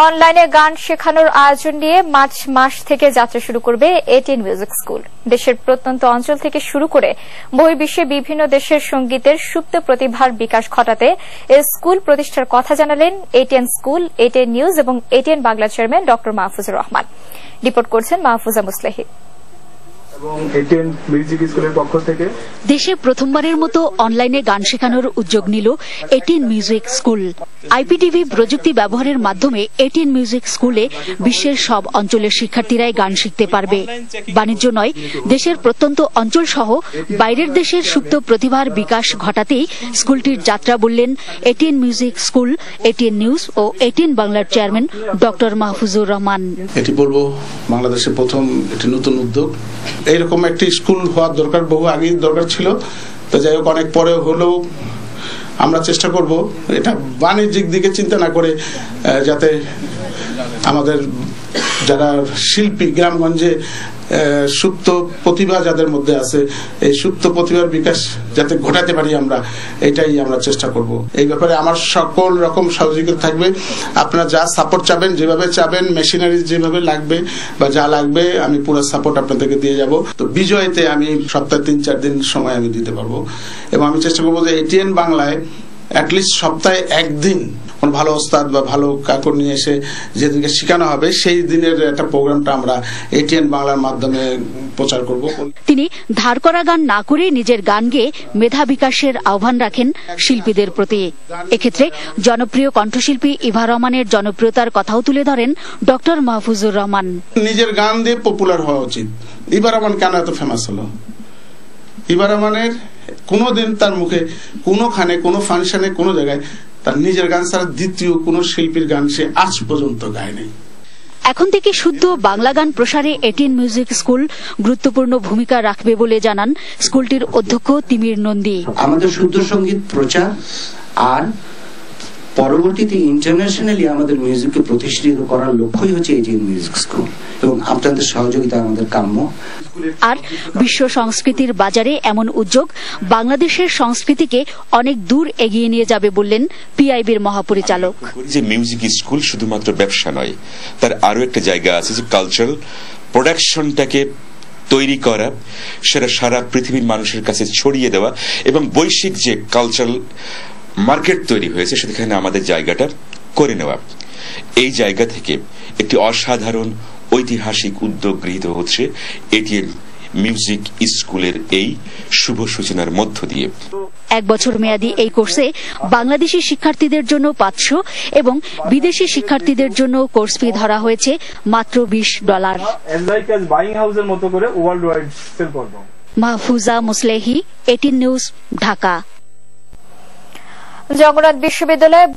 অনলাইনে গান শেখানোর আয়োজন নিয়ে মার্চ মাস থেকে যাত্রা শুরু করবে এটিএন মিউজিক স্কুল। দেশের প্রত্যন্ত অঞ্চল থেকে শুরু করে বহির্বিশ্বে বিভিন্ন দেশের সঙ্গীতের সুপ্ত প্রতিভার বিকাশ ঘটাতে এই স্কুল প্রতিষ্ঠার কথা জানালেন এটিএন স্কুল, এটিএন নিউজ এবং এটিএন বাংলা চেয়ারম্যান ড মাহফুজুর রহমান। রিপোর্ট করছেন মাহফুজা মুসলেহি। দেশে প্রথমবারের মতো অনলাইনে গান শেখানোর উদ্যোগ নিল এটিএন মিউজিক স্কুল। আইপিটিভি প্রযুক্তি ব্যবহারের মাধ্যমে এটিএন মিউজিক স্কুলে বিশ্বের সব অঞ্চলের শিক্ষার্থীরাই গান শিখতে পারবে। বাণিজ্য নয়, দেশের প্রত্যন্ত অঞ্চল সহ বাইরের দেশের সুপ্ত প্রতিভার বিকাশ ঘটাতেই স্কুলটির যাত্রা বললেন ATN music school, ATN news ও এটিএন বাংলার চেয়ারম্যান ড মাহফুজুর রহমান। এটি বলবো বাংলাদেশের প্রথম একটি নতুন উদ্যোগ। এইরকম একটি স্কুল হওয়ার দরকার, বহু আগেই দরকার ছিল। তো যাই হোক, অনেক পরে হলেও আমরা চেষ্টা করব এটা বাণিজ্যিক দিকে চিন্তা না করে, যাতে আমাদের যারা শিল্পী, গ্রামগঞ্জে সুপ্ত প্রতিভা যাদের মধ্যে আছে, এই সুপ্ত প্রতিভার বিকাশ যাতে ঘটাতে পারি এটাই আমরা চেষ্টা করব। এই ব্যাপারে আমার সকল রকম সহযোগিতা থাকবে। আপনারা যা সাপোর্ট চাবেন, যেভাবে চাবেন, মেশিনারি যেভাবে লাগবে বা যা লাগবে, আমি পুরো সাপোর্ট আপনাদেরকে দিয়ে যাব। তো বিজয়তে আমি সপ্তাহে ৩-৪ দিন সময় আমি দিতে পারবো এবং আমি চেষ্টা করবো যে এটিএন বাংলায় অ্যাটলিস্ট সপ্তাহে একদিন কোন ভালো ওস্তাদ বা ভালো কাকর নিয়ে এসে যেদিনকে শেখানো হবে, সেই দিনের একটা প্রোগ্রামটা আমরা এটিএন বাংলার মাধ্যমে প্রচার করব। তিনি ধার করা গান না করে নিজের গান গেয়ে মেধা বিকাশের আহ্বান রাখেন শিল্পীদের প্রতি। এক্ষেত্রে জনপ্রিয় কণ্ঠশিল্পী ইভা রহমানের জনপ্রিয়তার কথাও তুলে ধরেন ড মাহফুজুর রহমান। নিজের গান দিয়ে পপুলার হওয়া উচিত। ইভা রহমান কেন এত ফেমাস হলো? ইভা রহমানের কোনোদিন তার মুখে কোনোখানে, কোনো ফাংশনে, কোনো জায়গায় তার নিজের গান ছাড়া দ্বিতীয় কোন শিল্পীর গান সে আজ পর্যন্ত গায় নাই। এখন থেকে শুদ্ধ বাংলা গান প্রসারে এটিএন মিউজিক স্কুল গুরুত্বপূর্ণ ভূমিকা রাখবে বলে জানান স্কুলটির অধ্যক্ষ তিমির নন্দী। আমাদের শুদ্ধ সঙ্গীত প্রচার আর পরবর্তীতে ইন্টারন্যাশনালি আমাদের মিউজিককে প্রতিষ্ঠিত করার লক্ষ্যই হচ্ছে এটিএন মিউজিক স্কুল এবং আপনাদের সহযোগিতা আমাদের কাম্য। আর বিশ্ব সংস্কৃতির বাজারে এমন উদ্যোগ বাংলাদেশের সংস্কৃতিকে অনেক দূর এগিয়ে নিয়ে যাবে বললেন পিআইবির মহাপরিচালক। যে মিউজিক স্কুল শুধুমাত্র ব্যবসা নয়, তার আরো একটা জায়গা আছে যে কালচারাল প্রোডাকশনটাকে তৈরি করা, সেটা সারা পৃথিবীর মানুষের কাছে ছড়িয়ে দেওয়া এবং বৈশ্বিক যে কালচারাল মার্কেট তৈরি হয়েছে সেখানে আমাদের জায়গাটা করে নেওয়া। এই জায়গা থেকে একটি অসাধারণ ঐতিহাসিক উদ্যোগ গৃহীত হচ্ছে এটিএন মিউজিক স্কুলের এই শুভ সূচনার মধ্য দিয়ে। 1 বছর মেয়াদী এই কোর্সে বাংলাদেশি শিক্ষার্থীদের জন্য 500 এবং বিদেশি শিক্ষার্থীদের জন্য কোর্স ফি ধরা হয়েছে মাত্র $20। Mahfuza Muslehi, ATN news, Dhaka. জগন্নাথ বিশ্ববিদ্যালয়